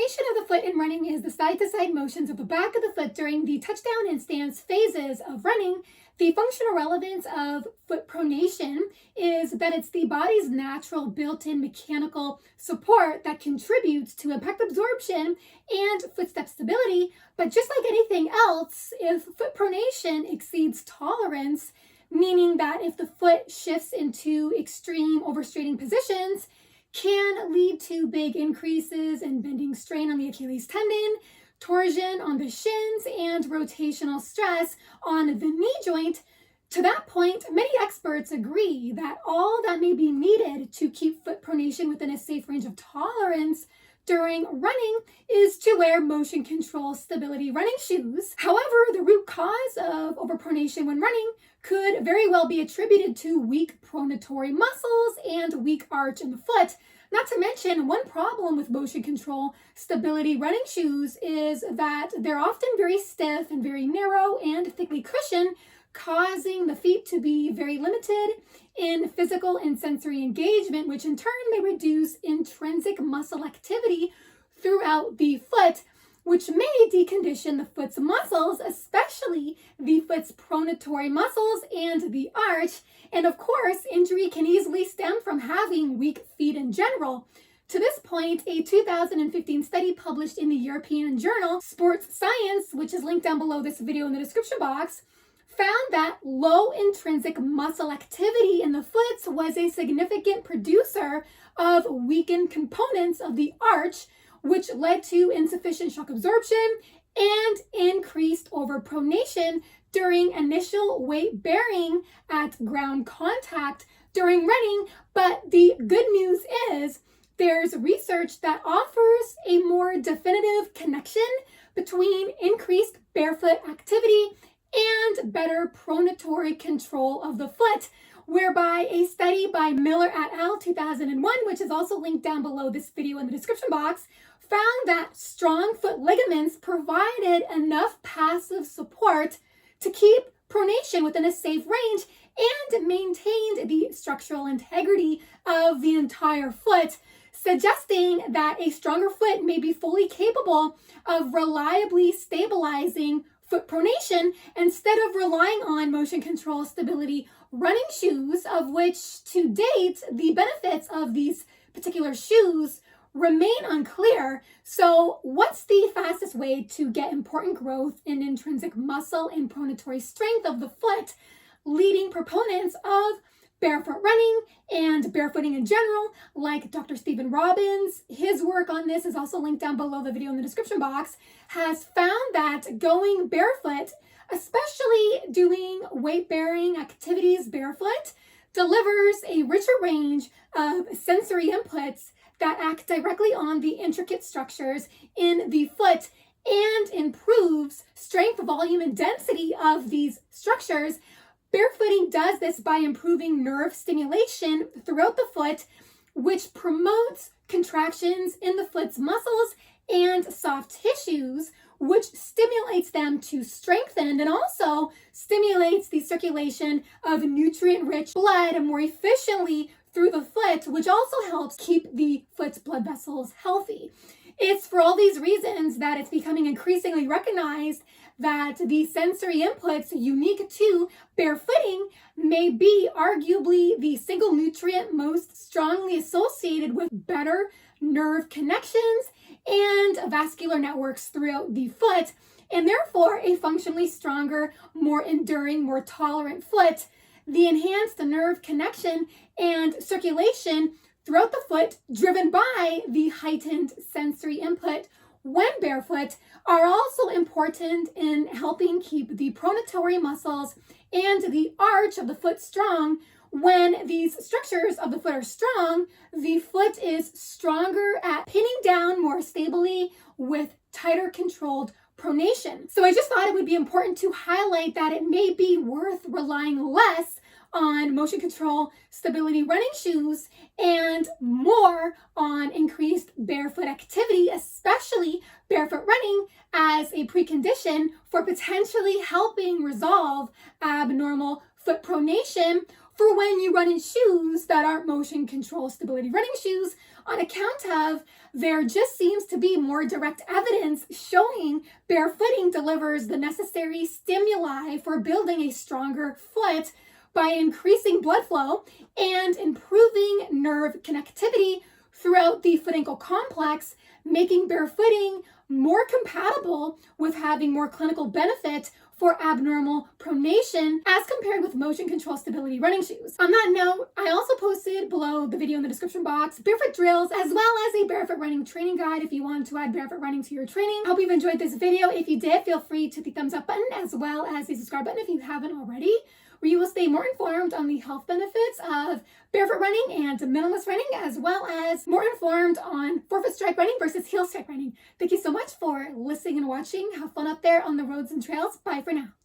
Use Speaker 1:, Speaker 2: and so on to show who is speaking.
Speaker 1: pronation of the foot in running is the side-to-side motions of the back of the foot during the touchdown and stance phases of running. The functional relevance of foot pronation is that it's the body's natural built-in mechanical support that contributes to impact absorption and footstep stability. But just like anything else, if foot pronation exceeds tolerance, meaning that if the foot shifts into extreme overstraining positions, can lead to big increases in bending strain on the Achilles tendon, torsion on the shins, and rotational stress on the knee joint. To that point, many experts agree that all that may be needed to keep foot pronation within a safe range of tolerance during running is to wear motion control stability running shoes. However, the root cause of overpronation when running could very well be attributed to weak pronatory muscles and weak arch in the foot. Not to mention, one problem with motion control stability running shoes is that they're often very stiff and very narrow and thickly cushioned, causing the feet to be very limited in physical and sensory engagement, which in turn may reduce intrinsic muscle activity throughout the foot, which may decondition the foot's muscles, especially the foot's pronatory muscles and the arch. And of course, injury can easily stem from having weak feet in general. To this point, a 2015 study published in the European journal Sports Science, which is linked down below this video in the description box, found that low intrinsic muscle activity in the foot was a significant producer of weakened components of the arch, which led to insufficient shock absorption and increased overpronation during initial weight bearing at ground contact during running. But the good news is there's research that offers a more definitive connection between increased barefoot activity and better pronatory control of the foot, whereby a study by Miller et al. 2001, which is also linked down below this video in the description box, found that strong foot ligaments provided enough passive support to keep pronation within a safe range and maintained the structural integrity of the entire foot, suggesting that a stronger foot may be fully capable of reliably stabilizing foot pronation instead of relying on motion control stability running shoes, of which to date the benefits of these particular shoes remain unclear. So what's the fastest way to get important growth in intrinsic muscle and pronatory strength of the foot? Leading proponents of barefoot running and barefooting in general, like Dr. Stephen Robbins, his work on this is also linked down below the video in the description box, has found that going barefoot, especially doing weight-bearing activities barefoot, delivers a richer range of sensory inputs that act directly on the intricate structures in the foot and improves strength, volume, and density of these structures. Barefooting does this by improving nerve stimulation throughout the foot, which promotes contractions in the foot's muscles and soft tissues, which stimulates them to strengthen and also stimulates the circulation of nutrient-rich blood more efficiently through the foot, which also helps keep the foot's blood vessels healthy. It's for all these reasons that it's becoming increasingly recognized that the sensory inputs unique to barefooting may be arguably the single nutrient most strongly associated with better nerve connections and vascular networks throughout the foot, and therefore a functionally stronger, more enduring, more tolerant foot. The enhanced nerve connection and circulation throughout the foot, driven by the heightened sensory input when barefoot, are also important in helping keep the pronatory muscles and the arch of the foot strong. When these structures of the foot are strong, the foot is stronger at pinning down more stably with tighter controlled pronation. So I just thought it would be important to highlight that it may be worth relying less on motion control stability running shoes and more on increased barefoot activity, especially barefoot running, as a precondition for potentially helping resolve abnormal foot pronation for when you run in shoes that aren't motion control stability running shoes, on account of there just seems to be more direct evidence showing barefooting delivers the necessary stimuli for building a stronger foot by increasing blood flow and improving nerve connectivity throughout the foot-ankle complex, making barefooting more compatible with having more clinical benefit for abnormal pronation as compared with motion control stability running shoes. On that note, I also posted below the video in the description box barefoot drills as well as a barefoot running training guide if you want to add barefoot running to your training. Hope you've enjoyed this video. If you did, feel free to hit the thumbs up button as well as the subscribe button if you haven't already, where you will stay more informed on the health benefits of barefoot running and minimalist running, as well as more informed on forefoot strike running versus heel strike running. Thank you so much for listening and watching. Have fun out there on the roads and trails. Bye for now.